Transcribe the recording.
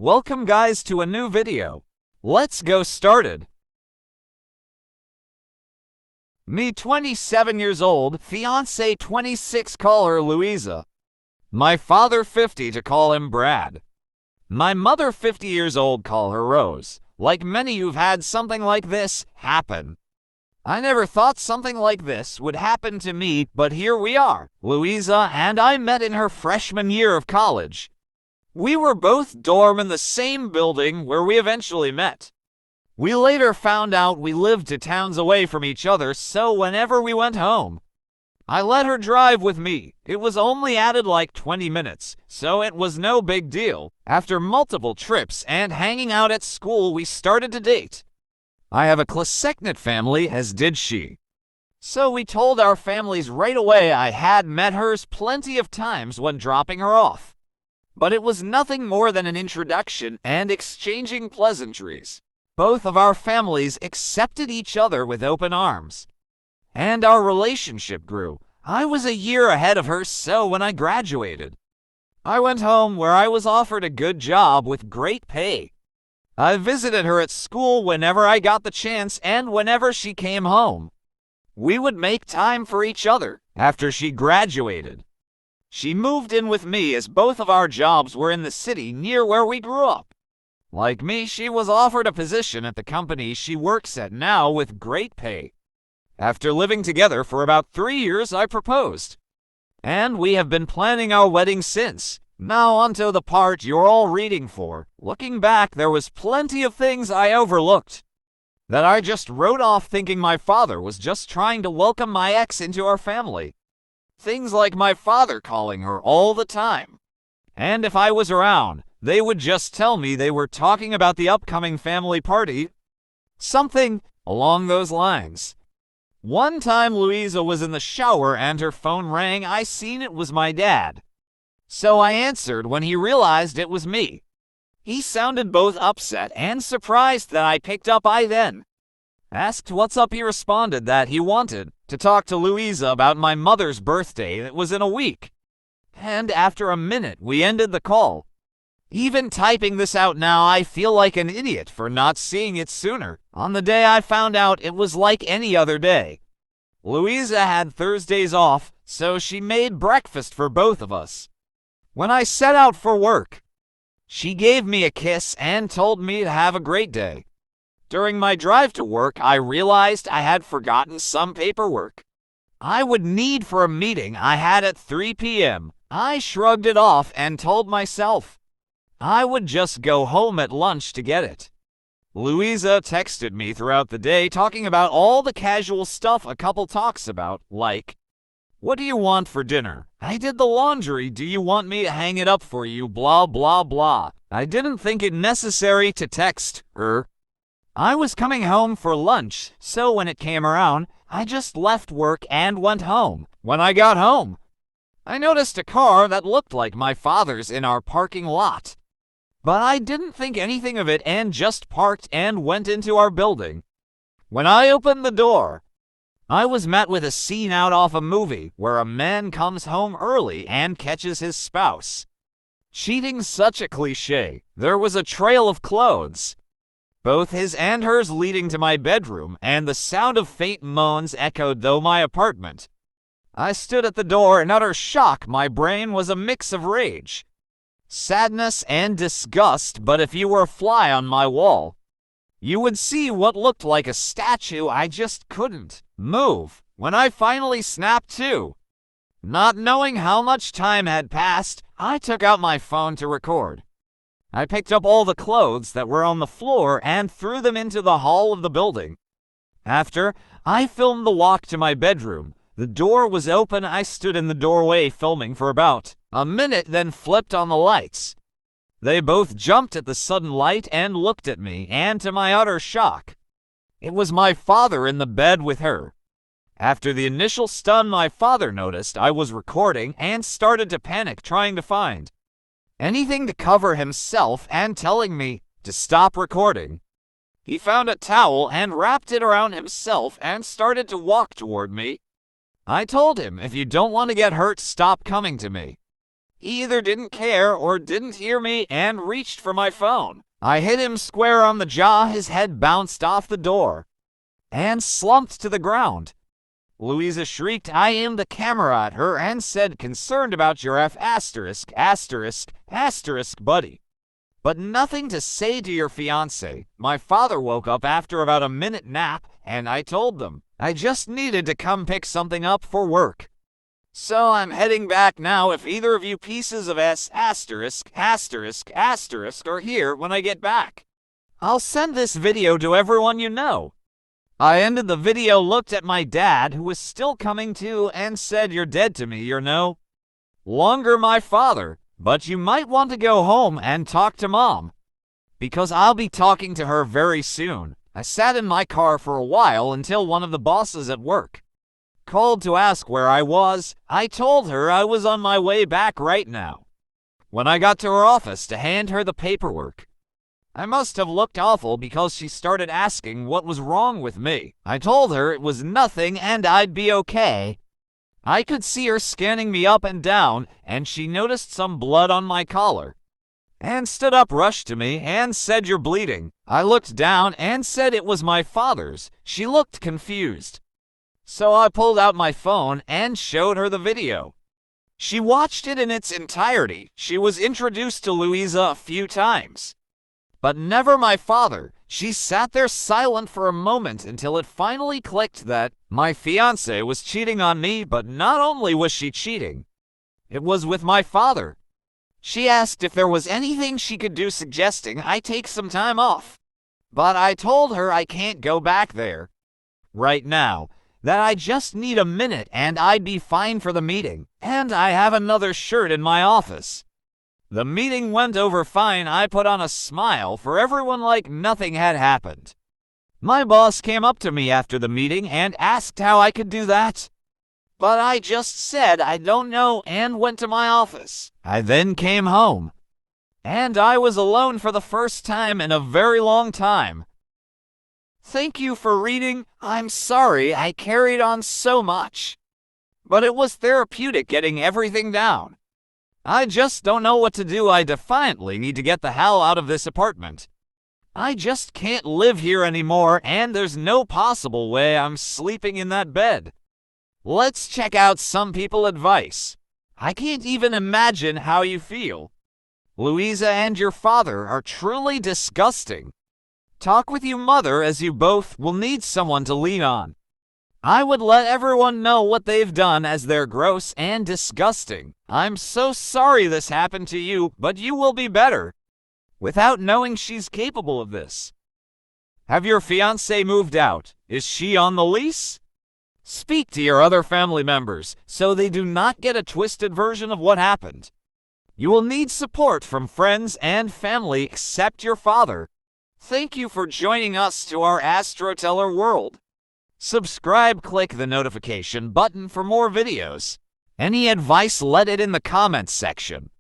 Welcome guys to a new video. Let's go started. Me 27 years old, fiancé 26, call her Louisa. My father 50 to call him Brad. My mother 50 years old, call her Rose. Like many who've had something like this happen. I never thought something like this would happen to me, but here we are. Louisa and I met in her freshman year of college. We were both dorm in the same building where we eventually met. We later found out we lived 2 towns away from each other, so whenever we went home, I let her drive with me. It was only added like 20 minutes, so it was no big deal. After multiple trips and hanging out at school, we started to date. I have a close-knit family, as did she. So we told our families right away. I had met hers plenty of times when dropping her off. But it was nothing more than an introduction and exchanging pleasantries. Both of our families accepted each other with open arms. And our relationship grew. I was a year ahead of her, so when I graduated, I went home where I was offered a good job with great pay. I visited her at school whenever I got the chance, and whenever she came home, we would make time for each other. After she graduated, she moved in with me as both of our jobs were in the city near where we grew up. Like me, she was offered a position at the company she works at now with great pay. After living together for about 3 years, I proposed. And we have been planning our wedding since. Now onto the part you're all reading for. Looking back, there was plenty of things I overlooked that I just wrote off, thinking my father was just trying to welcome my ex into our family. Things like my father calling her all the time. And if I was around, they would just tell me they were talking about the upcoming family party. Something along those lines. One time Louisa was in the shower and her phone rang. I seen it was my dad. So I answered when he realized it was me. He sounded both upset and surprised that I picked up. I then asked what's up. He responded that he wanted to talk to Louisa about my mother's birthday that was in a week. And after a minute, we ended the call. Even typing this out now, I feel like an idiot for not seeing it sooner. On the day I found out, it was like any other day. Louisa had Thursdays off, so she made breakfast for both of us. When I set out for work, she gave me a kiss and told me to have a great day. During my drive to work, I realized I had forgotten some paperwork I would need for a meeting I had at 3 p.m. I shrugged it off and told myself I would just go home at lunch to get it. Louisa texted me throughout the day talking about all the casual stuff a couple talks about, like, "What do you want for dinner? I did the laundry. Do you want me to hang it up for you? Blah, blah, blah." I didn't think it necessary to text her. I was coming home for lunch, so when it came around, I just left work and went home. When I got home, I noticed a car that looked like my father's in our parking lot. But I didn't think anything of it and just parked and went into our building. When I opened the door, I was met with a scene out of a movie where a man comes home early and catches his spouse cheating. Such a cliche. There was a trail of clothes, both his and hers, leading to my bedroom, and the sound of faint moans echoed through my apartment. I stood at the door in utter shock. My brain was a mix of rage, sadness, and disgust, but if you were a fly on my wall, you would see what looked like a statue. I just couldn't move. When I finally snapped to, not knowing how much time had passed, I took out my phone to record. I picked up all the clothes that were on the floor and threw them into the hall of the building. After, I filmed the walk to my bedroom. The door was open. I stood in the doorway filming for about a minute, then flipped on the lights. They both jumped at the sudden light and looked at me, and to my utter shock, it was my father in the bed with her. After the initial stun, my father noticed I was recording and started to panic, trying to find anything to cover himself and telling me to stop recording. He found a towel and wrapped it around himself and started to walk toward me. I told him, "If you don't want to get hurt, stop coming to me." He either didn't care or didn't hear me and reached for my phone. I hit him square on the jaw, his head bounced off the door and slumped to the ground. Louisa shrieked. I aimed the camera at her and said, concerned about your buddy. But nothing to say to your fiancé. My father woke up after about a minute nap, and I told them I just needed to come pick something up for work. So I'm heading back now. If either of you pieces of are here when I get back, I'll send this video to everyone you know. I ended the video, looked at my dad, who was still coming to, and said, you're dead to me, you're no longer my father, but you might want to go home and talk to Mom, because I'll be talking to her very soon. I sat in my car for a while until one of the bosses at work called to ask where I was. I told her I was on my way back right now. When I got to her office to hand her the paperwork, I must have looked awful because she started asking what was wrong with me. I told her it was nothing and I'd be okay. I could see her scanning me up and down, and she noticed some blood on my collar and stood up, rushed to me, and said, you're bleeding. I looked down and said it was my father's. She looked confused. So I pulled out my phone and showed her the video. She watched it in its entirety. She was introduced to Louisa a few times, but never my father. She sat there silent for a moment until it finally clicked that my fiancé was cheating on me, but not only was she cheating, it was with my father. She asked if there was anything she could do, suggesting I take some time off, but I told her I can't go back there right now, that I just need a minute and I'd be fine for the meeting, and I have another shirt in my office. The meeting went over fine. I put on a smile for everyone like nothing had happened. My boss came up to me after the meeting and asked how I could do that, but I just said I don't know and went to my office. I then came home, and I was alone for the first time in a very long time. Thank you for reading. I'm sorry I carried on so much, but it was therapeutic getting everything down. I just don't know what to do. I defiantly need to get the hell out of this apartment. I just can't live here anymore, and there's no possible way I'm sleeping in that bed. Let's check out some people's advice. I can't even imagine how you feel. Louisa and your father are truly disgusting. Talk with your mother, as you both will need someone to lean on. I would let everyone know what they've done, as they're gross and disgusting. I'm so sorry this happened to you, but you will be better without knowing she's capable of this. Have your fiancé moved out? Is she on the lease? Speak to your other family members so they do not get a twisted version of what happened. You will need support from friends and family except your father. Thank you for joining us to our AstroTeller world. Subscribe, click the notification button for more videos. Any advice, let it in the comments section.